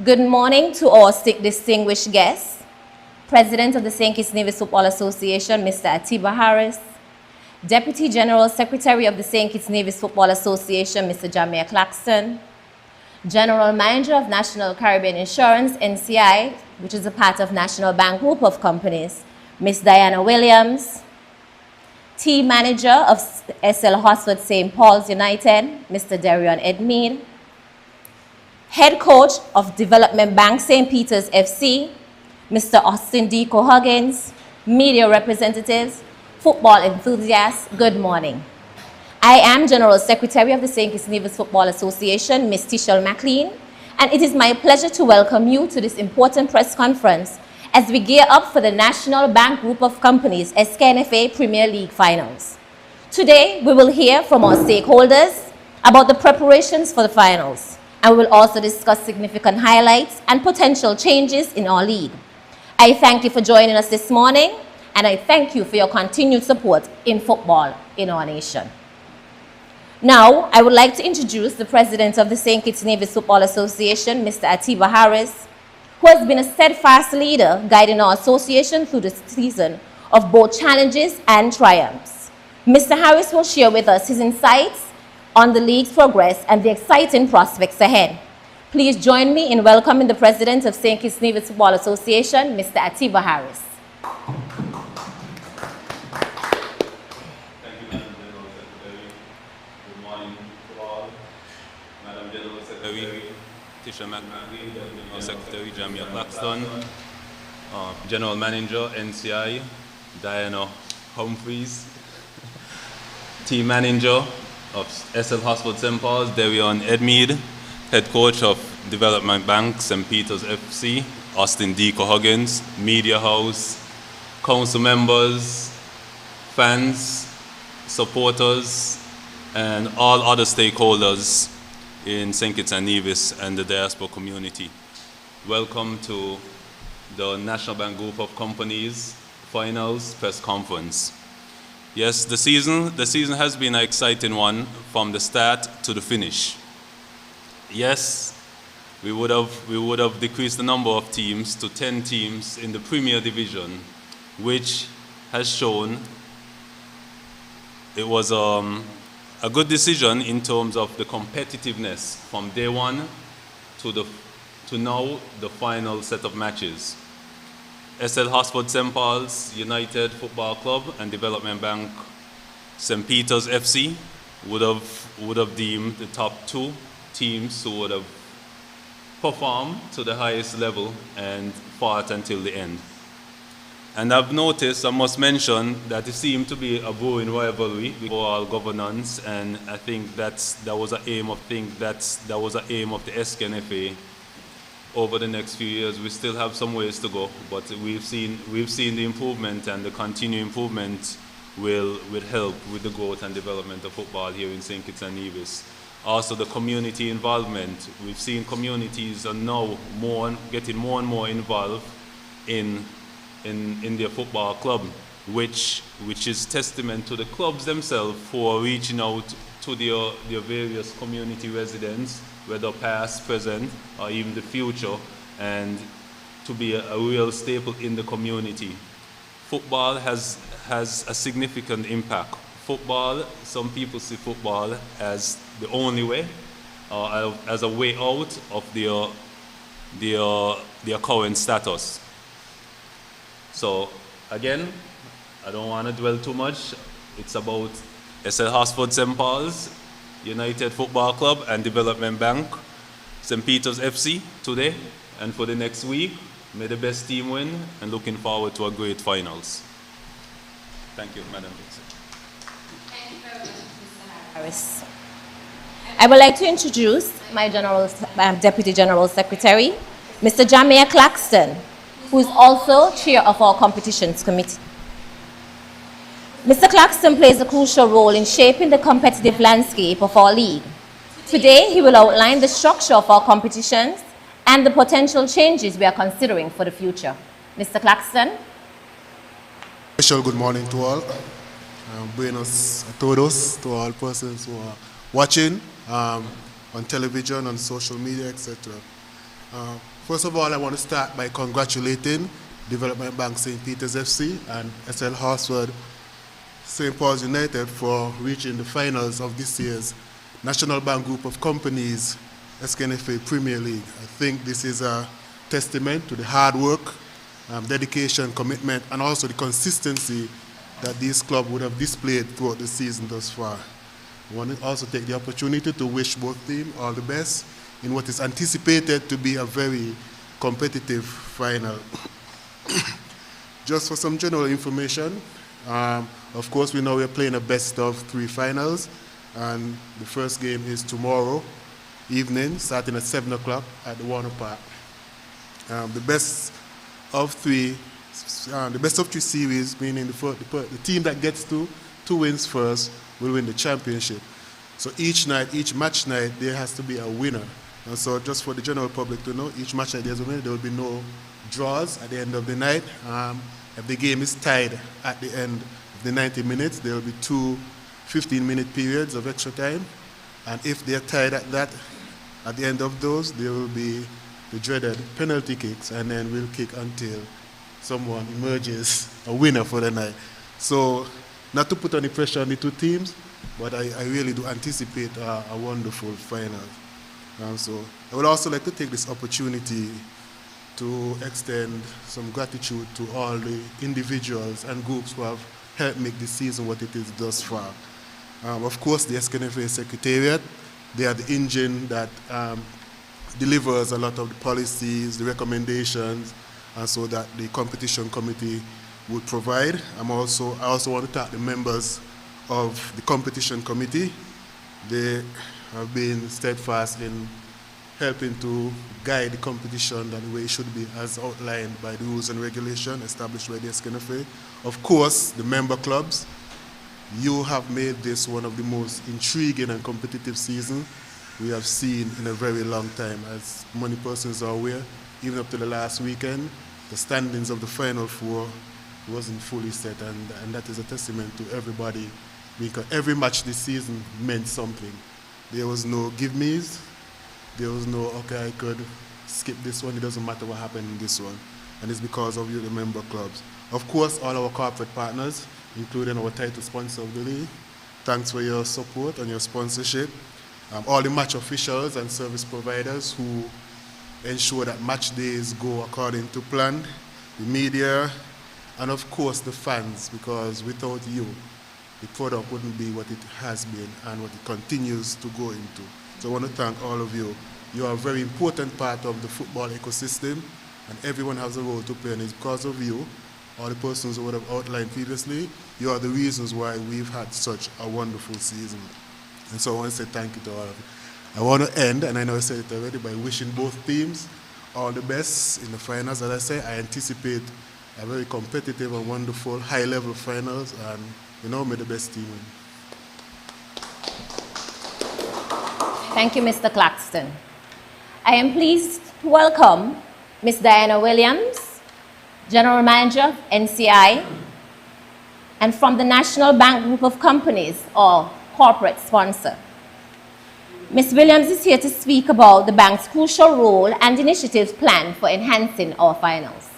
Good morning to all distinguished guests. President of the St. Kitts Nevis Football Association, Mr. Atiba Harris. Deputy General Secretary of the St. Kitts Nevis Football Association, Mr. Jamia Claxton. General Manager of National Caribbean Insurance, NCI, which is a part of National Bank Group of Companies, Ms. Diana Williams. Team Manager of SL Hosford St. Paul's United, Mr. Darion Edmead. Head Coach of Development Bank St. Peter's FC, Mr. Austin D. Cohuggins. Media representatives, football enthusiasts, good morning. I am General Secretary of the St. Kitts Nevis Football Association, Ms. Tishel McLean, and it is my pleasure to welcome you to this important press conference as we gear up for the National Bank Group of Companies SKNFA Premier League Finals. Today, we will hear from our stakeholders about the preparations for the finals, and we will also discuss significant highlights and potential changes in our league. I thank you for joining us this morning, and I thank you for your continued support in football in our nation. Now, I would like to introduce the President of the St. Kitts Nevis Football Association, Mr. Atiba Harris, who has been a steadfast leader guiding our association through the season of both challenges and triumphs. Mr. Harris will share with us his insights on the league's progress and the exciting prospects ahead. Please join me in welcoming the President of St. Kitts Nevis Football Association, Mr. Atiba Harris. Thank you, Madam General Secretary. Good morning to all. Madam General Secretary, Tisha McNally, General Secretary, Jamia Claxton, General Manager, NCI, Diana Humphreys, Team Manager of SL Hosford St. Paul's, Darion Edmead, Head Coach of Development Bank, St. Peter's FC, Austin D. Cohuggins, Media House, Council members, fans, supporters, and all other stakeholders in St. Kitts and Nevis and the diaspora community. Welcome to the National Bank Group of Companies Finals Press Conference. Yes, the season has been an exciting one from the start to the finish. Yes, we would have decreased the number of teams to 10 teams in the Premier Division, which has shown it was a good decision in terms of the competitiveness from day one to now the final set of matches. SL Hosford St. Paul's United Football Club and Development Bank St. Peter's FC would have deemed the top two teams who would have performed to the highest level and fought until the end. And I've noticed, I must mention, that it seemed to be a brewing rivalry for all governance, and I think that was an aim of the SKNFA. Over the next few years, we still have some ways to go, but we've seen the improvement, and the continued improvement will help with the growth and development of football here in St. Kitts and Nevis. Also, the community involvement. We've seen communities are now getting more and more involved in their football club, which is testament to the clubs themselves who are reaching out to their various community residents, whether past, present, or even the future, and to be a real staple in the community. Football has a significant impact. Football, some people see football as the only way, or as a way out of their current status. So again, I don't want to dwell too much. It's about SL Hosford St. Paul's United Football Club and Development Bank St. Peter's FC today and for the next week. May the best team win, and looking forward to a great finals. Thank you, Madam President. Thank you very much, Mr. Harris. I would like to introduce my Deputy General Secretary, Mr. Jamia Claxton, who is also chair of our competitions committee. Mr. Claxton plays a crucial role in shaping the competitive landscape of our league. Today, he will outline the structure of our competitions and the potential changes we are considering for the future. Mr. Claxton. Special good morning to all. Buenos a todos, to all persons who are watching on television, on social media, etc. First of all, I want to start by congratulating Development Bank St. Peter's FC and SL Horsford St. Paul's United for reaching the finals of this year's National Bank Group of Companies SKNFA Premier League. I think this is a testament to the hard work, dedication, commitment, and also the consistency that this club would have displayed throughout the season thus far. I want to also take the opportunity to wish both teams all the best in what is anticipated to be a very competitive final. Just for some general information, of course we know we're playing a best of 3 finals, and the first game is tomorrow evening, starting at 7 o'clock at the Warner Park. The best of 3 series, meaning the team that gets to 2 wins first will win the championship. So each match night, there has to be a winner. And so just for the general public to know, each match night there's a winner. There will be no draws at the end of the night. If the game is tied at the end of the 90 minutes, there will be 2 15-minute periods of extra time. And if they're tied at the end of those, there will be the dreaded penalty kicks, and then we'll kick until someone emerges a winner for the night. So, not to put any pressure on the 2 teams, but I really do anticipate a wonderful final. So, I would also like to take this opportunity to extend some gratitude to all the individuals and groups who have helped make this season what it is thus far. Of course, the SKNFA Secretariat, they are the engine that delivers a lot of the policies, the recommendations, and so that the competition committee would provide. I also want to thank the members of the competition committee. They have been steadfast in helping to guide the competition that the way it should be as outlined by the rules and regulations established by the SKNFA. Of course, the member clubs, you have made this one of the most intriguing and competitive seasons we have seen in a very long time. As many persons are aware, even up to the last weekend, the standings of the Final 4 wasn't fully set, and that is a testament to everybody, because every match this season meant something. There was no give-me's, there was no, okay, I could skip this one, it doesn't matter what happened in this one. And it's because of you, the member clubs. Of course, all our corporate partners, including our title sponsor of the league, thanks for your support and your sponsorship. All the match officials and service providers who ensure that match days go according to plan, the media, and of course the fans, because without you, the product wouldn't be what it has been and what it continues to go into. So I want to thank all of you. You are a very important part of the football ecosystem, and everyone has a role to play, and it's because of you, all the persons who would have outlined previously, you are the reasons why we've had such a wonderful season. And so I want to say thank you to all of you. I want to end, and I know I said it already, by wishing both teams all the best in the finals. As I say, I anticipate a very competitive and wonderful high-level finals, and may the best team win. Thank you, Mr. Claxton. I am pleased to welcome Ms. Diana Williams, General Manager of NCI, and from the National Bank Group of Companies, or corporate sponsor. Ms. Williams is here to speak about the bank's crucial role and initiatives planned for enhancing our finals.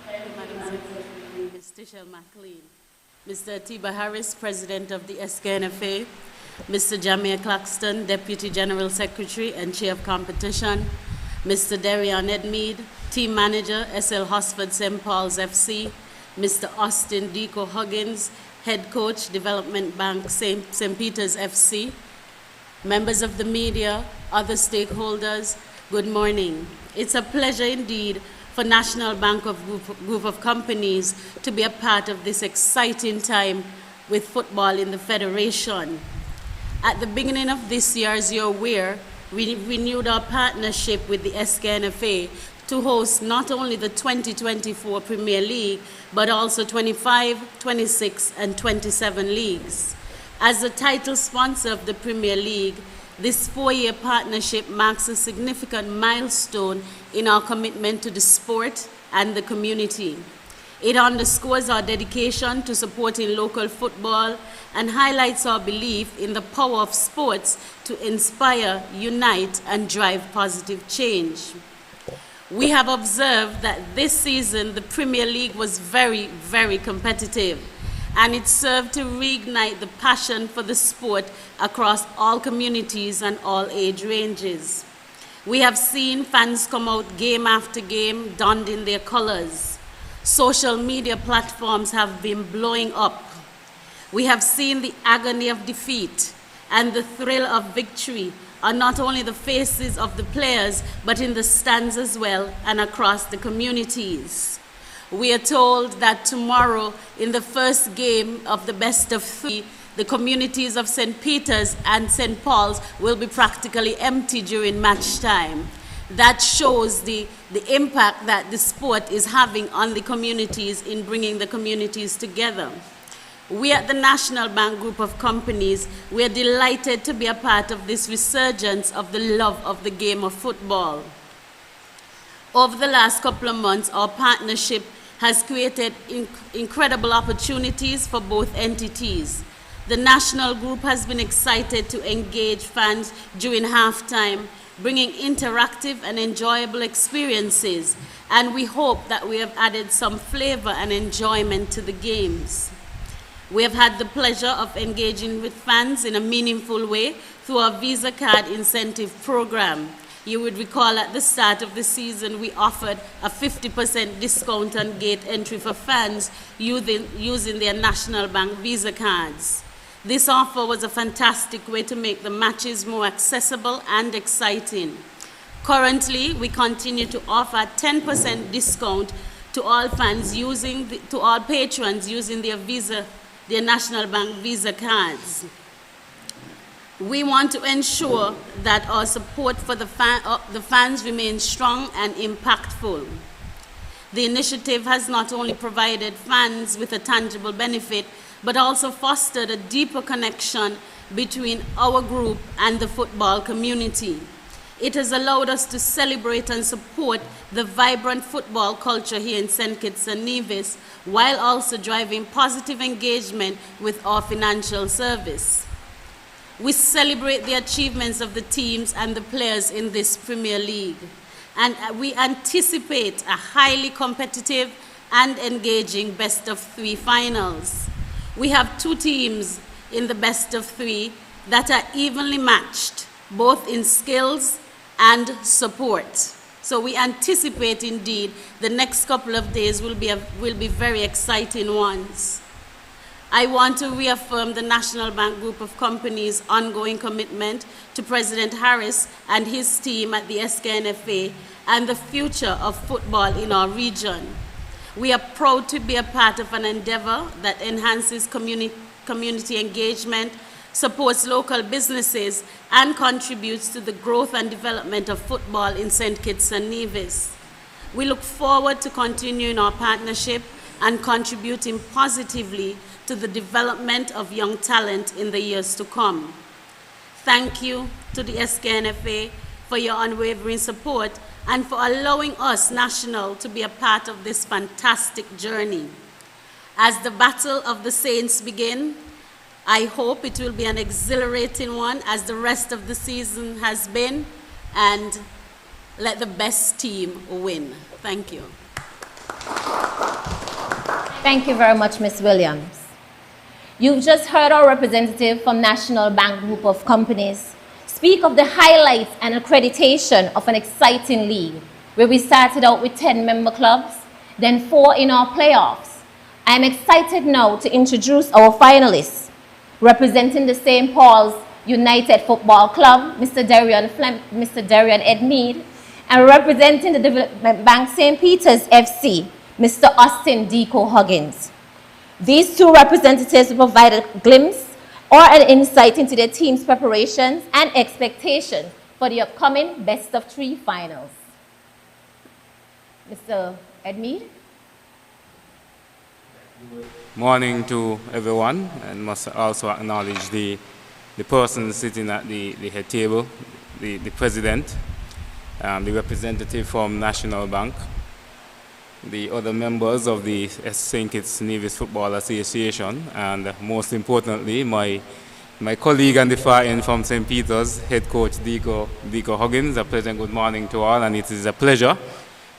Thank you, Madam Secretary, Ms. Tichelle McLean. Mr. Atiba Harris, President of the SKNFA, Mr. Jamia Claxton, Deputy General Secretary and Chair of Competition, Mr. Darian Edmead, Team Manager, SL Horsford St. Paul's FC, Mr. Austin Deco Huggins, Head Coach, Development Bank St. Peter's FC, members of the media, other stakeholders, good morning. It's a pleasure indeed for National Bank Group of Companies to be a part of this exciting time with football in the Federation. At the beginning of this year, as you're aware, we renewed our partnership with the SKNFA to host not only the 2024 Premier League, but also 25, 26, and 27 leagues. As the title sponsor of the Premier League, this 4-year partnership marks a significant milestone in our commitment to the sport and the community. It underscores our dedication to supporting local football and highlights our belief in the power of sports to inspire, unite, and drive positive change. We have observed that this season the Premier League was very, very competitive, and it served to reignite the passion for the sport across all communities and all age ranges. We have seen fans come out game after game donned in their colors. Social media platforms have been blowing up. We have seen the agony of defeat and the thrill of victory on not only the faces of the players, but in the stands as well and across the communities. We are told that tomorrow, in the first game of the best of three, the communities of St. Peter's and St. Paul's will be practically empty during match time. That shows the impact that the sport is having on the communities in bringing the communities together. We at the National Bank Group of Companies, we are delighted to be a part of this resurgence of the love of the game of football. Over the last couple of months, our partnership has created incredible opportunities for both entities. The National Group has been excited to engage fans during halftime, bringing interactive and enjoyable experiences, and we hope that we have added some flavor and enjoyment to the games. We have had the pleasure of engaging with fans in a meaningful way through our Visa Card incentive program. You would recall at the start of the season, we offered a 50% discount on gate entry for fans using their National Bank Visa cards. This offer was a fantastic way to make the matches more accessible and exciting. Currently, we continue to offer a 10% discount to all fans to all patrons using their National Bank Visa cards. We want to ensure that our support for the fans remains strong and impactful. The initiative has not only provided fans with a tangible benefit, but also fostered a deeper connection between our group and the football community. It has allowed us to celebrate and support the vibrant football culture here in St. Kitts and Nevis, while also driving positive engagement with our financial service. We celebrate the achievements of the teams and the players in this Premier League, and we anticipate a highly competitive and engaging best of three finals. We have two teams in the best of three that are evenly matched, both in skills and support. So we anticipate indeed the next couple of days will be very exciting ones. I want to reaffirm the National Bank Group of Companies' ongoing commitment to President Harris and his team at the SKNFA and the future of football in our region. We are proud to be a part of an endeavor that enhances community engagement, supports local businesses, and contributes to the growth and development of football in St. Kitts and Nevis. We look forward to continuing our partnership and contributing positively to the development of young talent in the years to come. Thank you to the SKNFA for your unwavering support and for allowing us, National, to be a part of this fantastic journey. As the Battle of the Saints begin, I hope it will be an exhilarating one as the rest of the season has been, and let the best team win. Thank you. Thank you very much, Ms. Williams. You've just heard our representative from National Bank Group of Companies speak of the highlights and accreditation of an exciting league, where we started out with 10 member clubs, then 4 in our playoffs. I am excited now to introduce our finalists. Representing the St. Paul's United Football Club, Mr. Darian Edmead, and representing the Development Bank St. Peter's FC, Mr. Austin Deco Huggins. These two representatives will provide a glimpse or an insight into their team's preparations and expectations for the upcoming best of 3 finals. Mr. Edmead. Morning to everyone, and must also acknowledge the person sitting at the head table, the president, the representative from National Bank, the other members of the St. Kitts Nevis Football Association, and most importantly, my colleague on the far end from St. Peter's, head coach Deco Huggins. A pleasant good morning to all, and it is a pleasure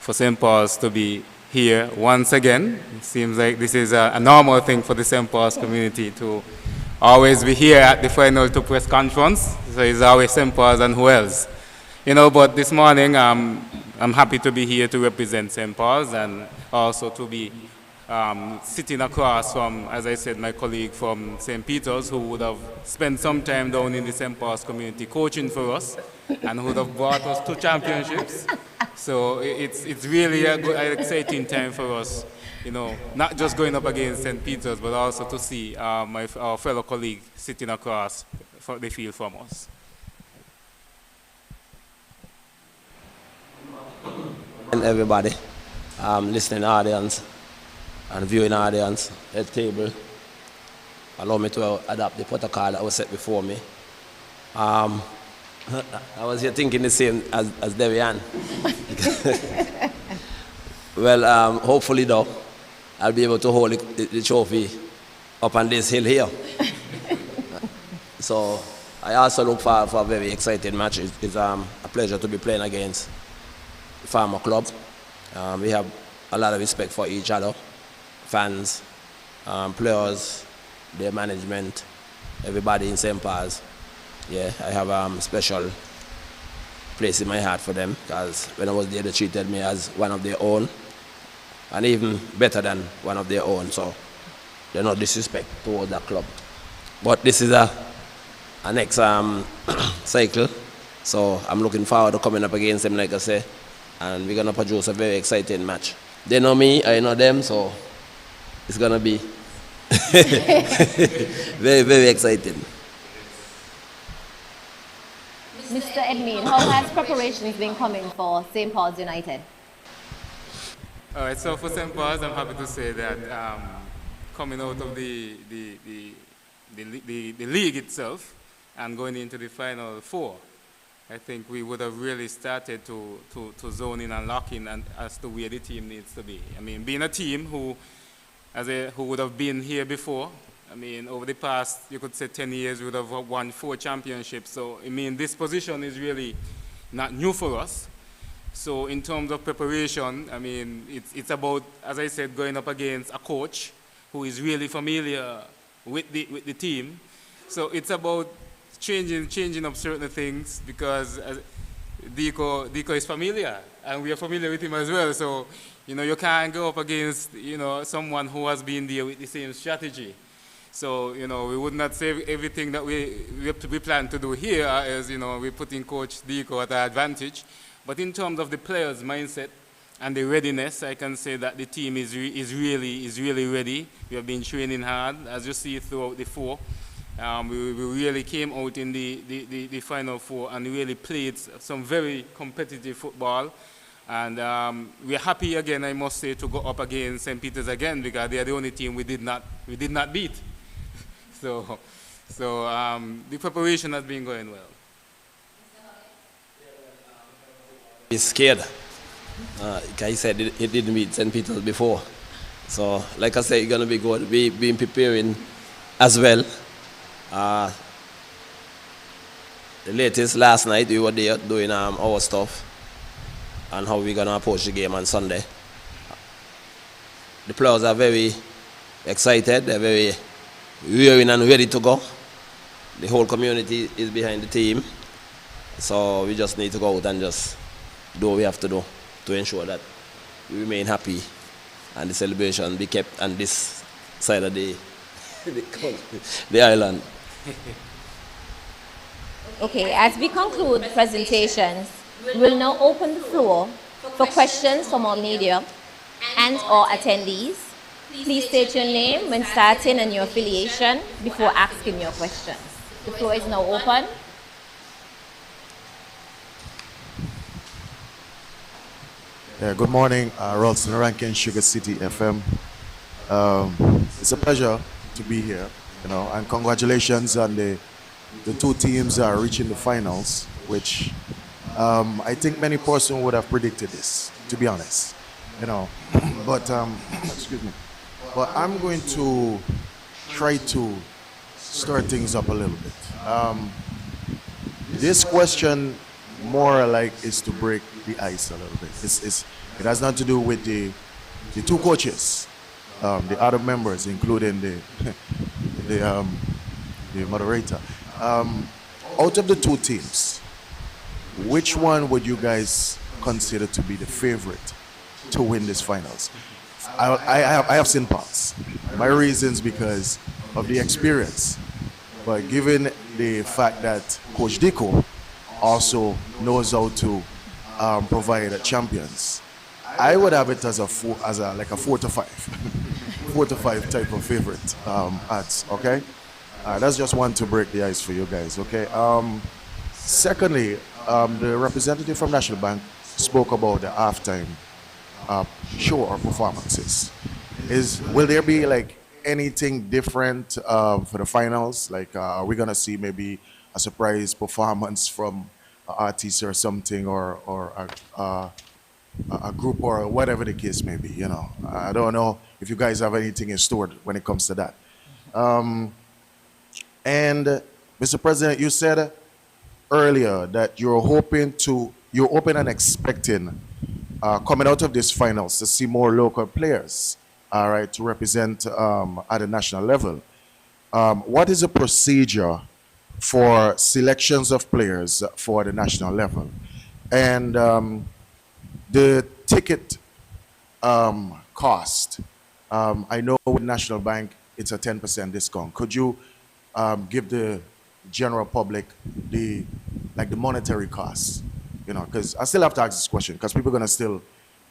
for St. Paul's to be here once again. It seems like this is a normal thing for the St. Paul's community to always be here at the final two press conference. So it's always St. Paul's and who else. But this morning I'm happy to be here to represent St. Paul's, and also to be sitting across from, as I said, my colleague from St. Peter's, who would have spent some time down in the St. Paul's community coaching for us, and who would have brought us 2 championships. So it's really an exciting time for us, not just going up against St. Peter's, but also to see our fellow colleague sitting across the field from us. And everybody, listening audience and viewing audience at the table, allow me to adapt the protocol that was set before me. I was here thinking the same as Devian. Well, hopefully though, I'll be able to hold the trophy up on this hill here. So I also look for a very exciting match. It's a pleasure to be playing against the Farmer Club. We have a lot of respect for each other, fans, players, their management, everybody in St. Paul's. Yeah, I have a special place in my heart for them, because when I was there, they treated me as one of their own, and even better than one of their own. So there's no disrespect towards that club. But this is a next cycle, so I'm looking forward to coming up against them, like I say, and we're gonna produce a very exciting match. They know me, I know them, so it's gonna be very, very exciting. Mr. Edmin, how has preparations been coming for St. Paul's United? All right, so for St. Paul's, I'm happy to say that coming out of the league itself and going into the Final Four, I think we would have really started to zone in and lock in as to where the team needs to be. I mean, being a team who would have been here before, I mean, over the past, you could say 10 years, we would have won 4 championships. So, I mean, this position is really not new for us. So, in terms of preparation, I mean, it's about, as I said, going up against a coach who is really familiar with the team. So, it's about changing up certain things, because Deco is familiar, and we are familiar with him as well. So, you can't go up against, someone who has been there with the same strategy. So, we would not say everything that we plan to do here as, we're putting Coach Deco at an advantage. But in terms of the players' mindset and the readiness, I can say that the team is really ready. We have been training hard, as you see throughout the 4. We really came out in the Final 4 and really played some very competitive football. And we're happy again, I must say, to go up against St. Peter's again, because they are the only team we did not beat. So the preparation has been going well. He's scared. He said he didn't beat St. Peter's before. So, like I said, it's going to be good. We've been preparing as well. The latest, last night, we were there doing our stuff and how we're going to approach the game on Sunday. The players are very excited. They're very rearing and ready to go. The whole community is behind the team. So we just need to go out and just do what we have to do to ensure that we remain happy and the celebration be kept on this side of the island. Okay, as we conclude presentations, we'll now open the floor for questions from our media and or attendees. Please state your name when starting and your affiliation before asking your questions. The floor is now open. Good morning, Ralston Rankin, Sugar City FM. It's a pleasure to be here, and congratulations on the 2 teams are reaching the finals, which I think many persons would have predicted this, to be honest. But excuse me. But I'm going to try to stir things up a little bit. This question more like is to break the ice a little bit. It has nothing to do with the two coaches, the other members, including the moderator. Out of the two teams, which one would you guys consider to be the favorite to win this finals? I have seen parts. My reasons because of the experience, but given the fact that Coach Diko also knows how to provide champions, I would have it as like a 4 to 5, 4 to 5 type of favorite odds. Okay, that's just one to break the ice for you guys. Okay. Secondly, the representative from National Bank spoke about the halftime show or performances. Will there be like anything different for the finals? Like, are we gonna see maybe a surprise performance from an artist or something, or a group or whatever the case may be? You know, I don't know if you guys have anything in store when it comes to that. And Mr. President, you said earlier that you're open and expecting coming out of this finals to see more local players, all right, to represent at the national level. What is the procedure for selections of players for the national level? And the ticket cost, I know with National Bank, it's a 10% discount. Could you give the general public the monetary costs? You know, because I still have to ask this question because people are gonna still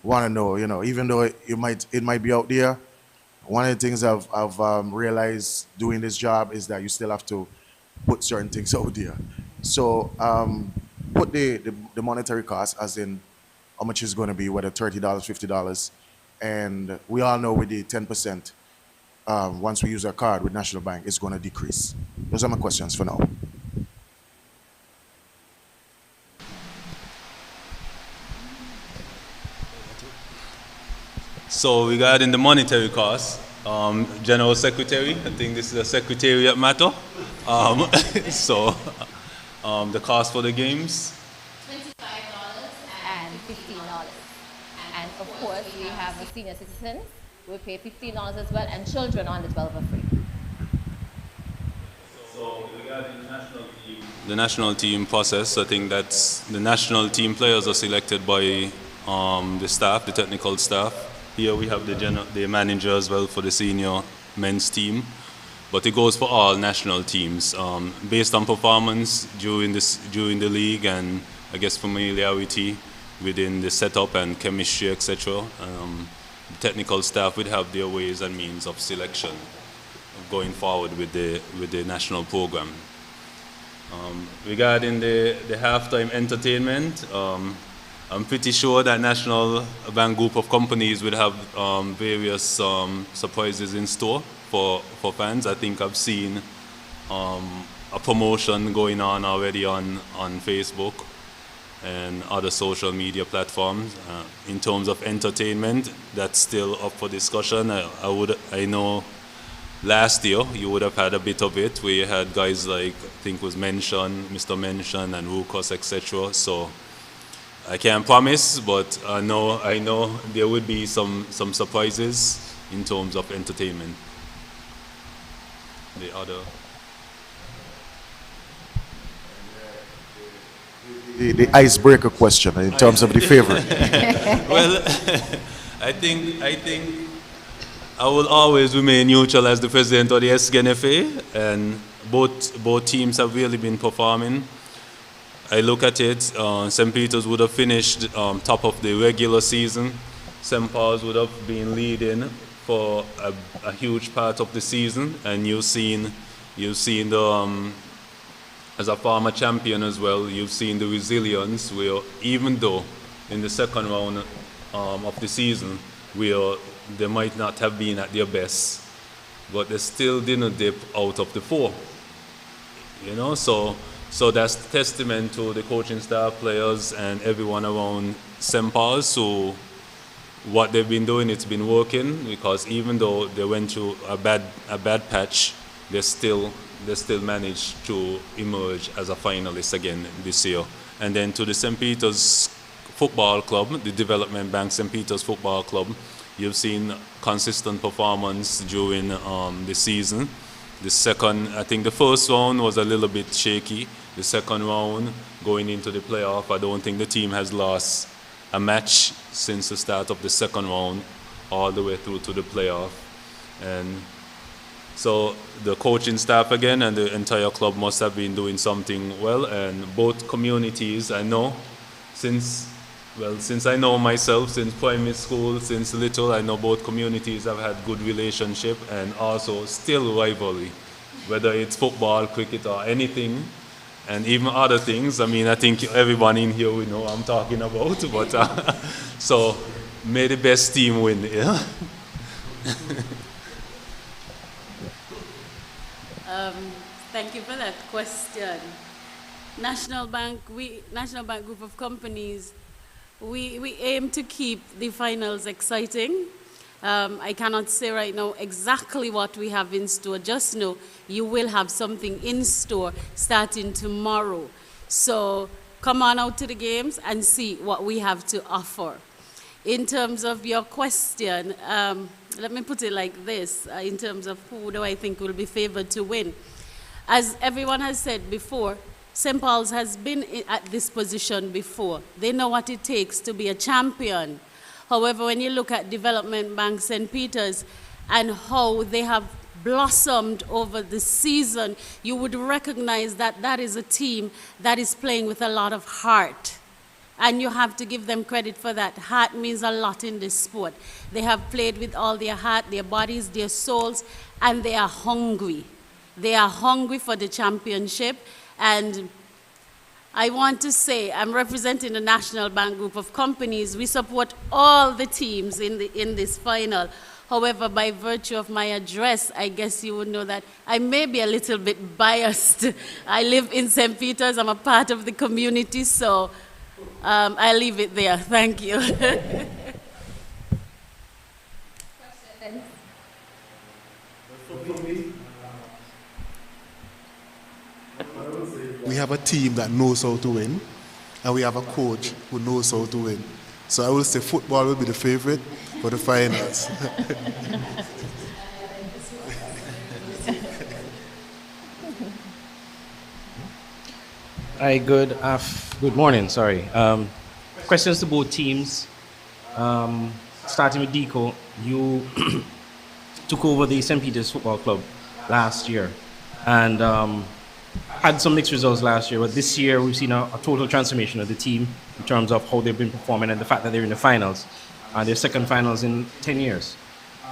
want to know. You know, even though it might be out there, one of the things I've realized doing this job is that you still have to put certain things out there. So put the monetary cost as in how much it's going to be, whether $30, $50, and we all know with the 10%, once we use our card with National Bank, it's going to decrease. Those are my questions for now. So regarding the monetary cost, General Secretary, I think this is a secretariat matter. So the cost for the games? $25 and $15. And of course, we have a senior citizens. We pay $15 as well, and children under 12 are free. So regarding the national team process, I think that's the national team players are selected by the staff, the technical staff. Here we have the manager as well for the senior men's team, but it goes for all national teams based on performance during the league, and I guess familiarity within the setup and chemistry, etc. The technical staff would have their ways and means of selection going forward with the national program. Regarding the halftime entertainment, I'm pretty sure that National Bank group of companies would have various surprises in store for fans. I think I've seen a promotion going on already on Facebook and other social media platforms. In terms of entertainment, that's still up for discussion. I know last year you would have had a bit of it, where you had guys like, I think was Mention, Mr. Mention and Rucos, etc. So I can't promise, but I know there would be some surprises in terms of entertainment. The other. The icebreaker question in terms of the favorite. Well, I think I will always remain neutral as the president of the SKNFA, and both teams have really been performing. I look at it, St. Peter's would have finished top of the regular season. St. Paul's would have been leading for a huge part of the season, and you've seen the as a former champion as well, you've seen the resilience where even though in the second round of the season where they might not have been at their best, but they still didn't dip out of the four. You know, so that's testament to the coaching staff, players, and everyone around St. Paul's what they've been doing, it's been working, because even though they went through a bad patch, they still managed to emerge as a finalist again this year. And then to the St. Peter's Football Club, the Development Bank St. Peter's Football Club, you've seen consistent performance during the season. I think the first round was a little bit shaky. The second round, going into the playoff, I don't think the team has lost a match since the start of the second round all the way through to the playoff. And so the coaching staff again and the entire club must have been doing something well. And both communities, I know, since I know myself, since primary school, since little, I know both communities have had good relationship and also still rivalry, whether it's football, cricket, or anything, and even other things. I mean, I think everyone in here we know what I'm talking about, but so may the best team win, yeah? Thank you for that question. National Bank Group of Companies, we aim to keep the finals exciting. I cannot say right now exactly what we have in store. Just know you will have something in store starting tomorrow. So come on out to the games and see what we have to offer. In terms of your question, let me put it like this, in terms of who do I think will be favored to win. As everyone has said before, St. Paul's has been at this position before. They know what it takes to be a champion. However, when you look at Development Bank St. Peter's and how they have blossomed over the season, you would recognize that that is a team that is playing with a lot of heart. And you have to give them credit for that. Heart means a lot in this sport. They have played with all their heart, their bodies, their souls, and they are hungry. They are hungry for the championship. And I want to say, I'm representing the National Bank Group of Companies. We support all the teams in this final. However, by virtue of my address, I guess you would know that I may be a little bit biased. I live in St. Peter's. I'm a part of the community, so I'll leave it there. Thank you. We have a team that knows how to win, and we have a coach who knows how to win. So I will say football will be the favorite for the finals. Hi, good morning, sorry. Questions to both teams. Starting with Deco, you took over the St. Peter's Football Club last year and had some mixed results last year, but this year we've seen a total transformation of the team in terms of how they've been performing and the fact that they're in the finals, their second finals in 10 years.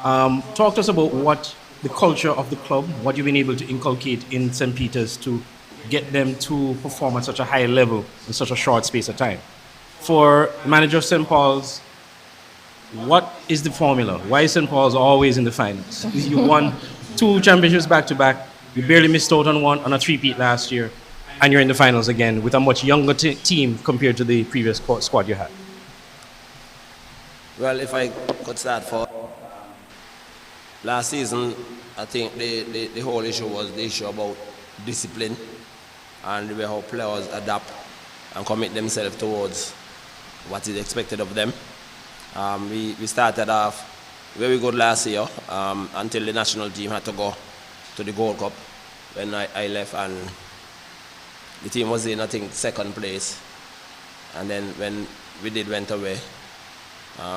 Talk to us about what the culture of the club, what you've been able to inculcate in St. Peter's to get them to perform at such a high level in such a short space of time. For the manager of St. Paul's, what is the formula? Why is St. Paul's always in the finals? You won 2 championships back-to-back. You barely missed out on one on a three-peat last year, and you're in the finals again with a much younger team compared to the previous squad you had. Well, if I could start for last season, I think the whole issue was the issue about discipline and the way how players adapt and commit themselves towards what is expected of them. We started off very good last year until the national team had to go to the Gold Cup when I left, and the team was in, I think, second place. And then when we went away,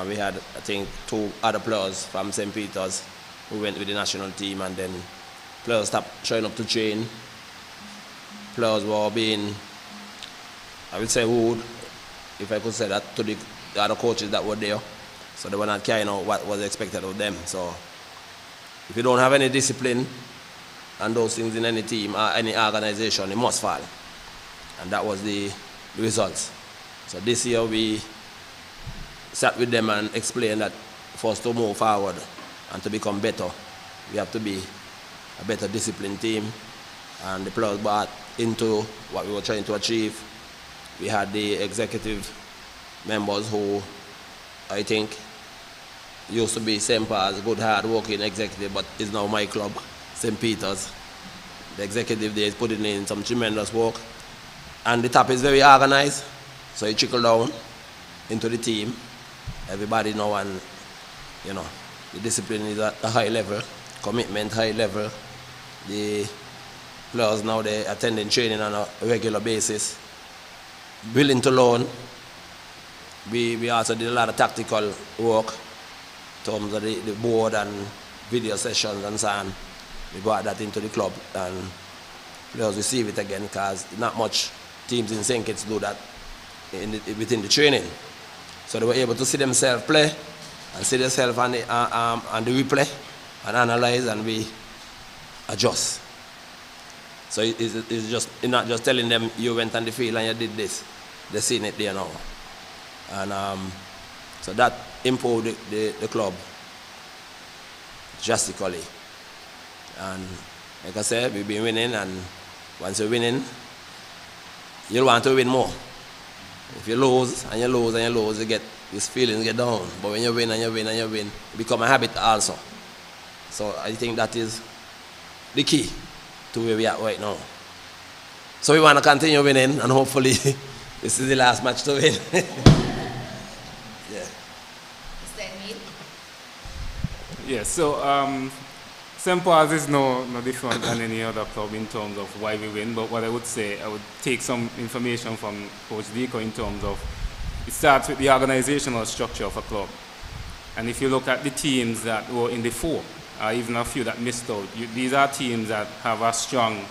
we had, I think, 2 other players from St. Peter's who went with the national team, and then players stopped showing up to train. Players were being, I would say, rude, if I could say that, to the other coaches that were there. So they were not carrying out what was expected of them. So if you don't have any discipline and those things in any team or any organization, it must fall. And that was the results. So this year we sat with them and explained that for us to move forward and to become better, we have to be a better disciplined team. And the players bought into what we were trying to achieve. We had the executive members who, I think, used to be St. Paul's, good, hard-working executive, but is now my club, St. Peter's. The executive there is putting in some tremendous work. And the top is very organized, so it trickle down into the team. Everybody know, and you know, the discipline is at a high level, commitment high level. The players now, they attending training on a regular basis, willing to learn. We also did a lot of tactical work in terms of the board and video sessions and so on. We brought that into the club, and players receive it again, because not much teams in St. Kitts do that within the training. So they were able to see themselves play and see themselves on the replay and analyze, and we adjust. So it's just, you're not just telling them you went on the field and you did this. They're seeing it there now. And so that improved the club drastically. And like I said, we've been winning, and once you're winning, you'll want to win more. If you lose and you lose and you lose, you get these feelings get down. But when you win and you win and you win, it becomes a habit also. So I think that is the key to where we are right now. So we want to continue winning, and hopefully this is the last match to win. Yeah. Yes, so St. Paul's is no different than any other club in terms of why we win, but what I would say, I would take some information from Coach Deco in terms of, it starts with the organizational structure of a club. And if you look at the teams that were in the four, even a few that missed out, these are teams that have a strong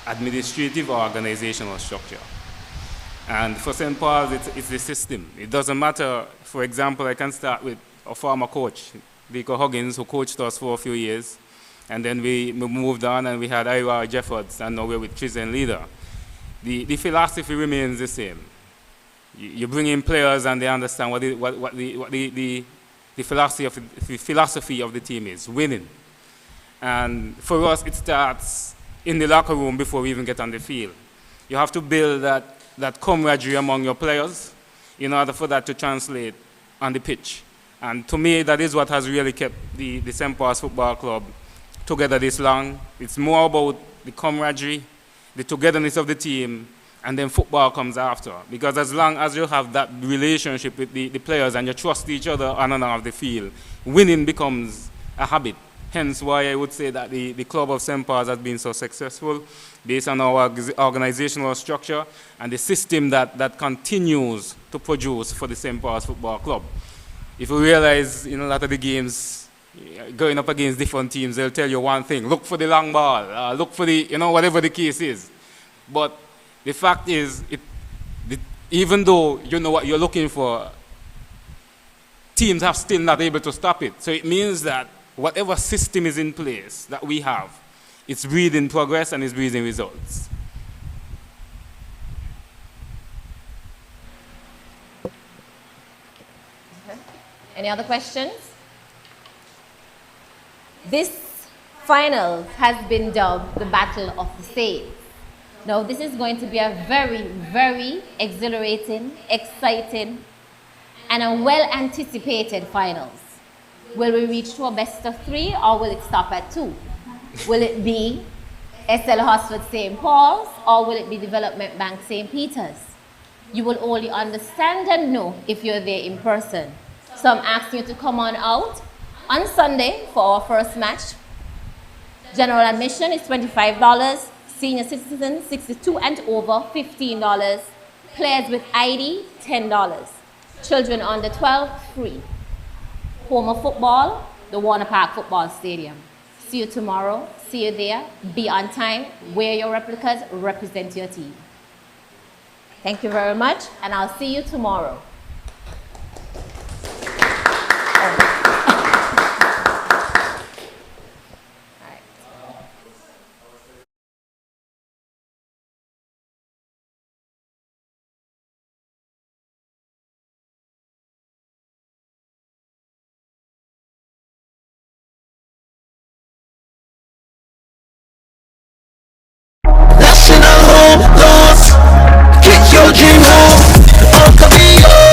administrative or organizational structure. And for St. Paul's, it's the system. It doesn't matter, for example, I can start with a former coach, Deco Huggins, who coached us for a few years. And then we moved on, and we had Ira Jeffords, and now we're with Tristan Leader. The philosophy remains the same. You bring in players, and they understand what the philosophy of the team is, winning. And for us, it starts in the locker room before we even get on the field. You have to build that camaraderie among your players in order for that to translate on the pitch. And to me, that is what has really kept the St. Paul's Football Club together this long. It's more about the camaraderie, the togetherness of the team, and then football comes after. Because as long as you have that relationship with the players and you trust each other on and off the field, winning becomes a habit. Hence why I would say that the club of St. Paul's has been so successful based on our organizational structure and the system that continues to produce for the St. Paul's Football Club. If you realize in a lot of the games, going up against different teams, they'll tell you one thing: look for the long ball, look for the, whatever the case is. But the fact is, even though you know what you're looking for, teams have still not able to stop it. So it means that whatever system is in place that we have, it's breeding progress and it's breeding results. Any other questions? This final has been dubbed the Battle of the Saints. Now, this is going to be a very, very exhilarating, exciting, and a well-anticipated finals. Will we reach to a best of 3, or will it stop at 2? Will it be SL Hosford St. Paul's, or will it be Development Bank St. Peter's? You will only understand and know if you're there in person. So I'm asking you to come on out on Sunday for our first match. General admission is $25. Senior citizens, 62 and over, $15. Players with ID, $10. Children under 12, free. Home of football, the Warner Park Football Stadium. See you tomorrow. See you there. Be on time. Wear your replicas. Represent your team. Thank you very much, and I'll see you tomorrow. National home, lost, get your dream home, all can be yours.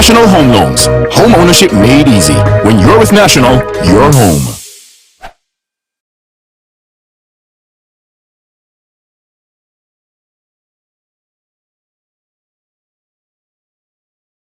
National Home Loans. Home ownership made easy. When you're with National, you're home.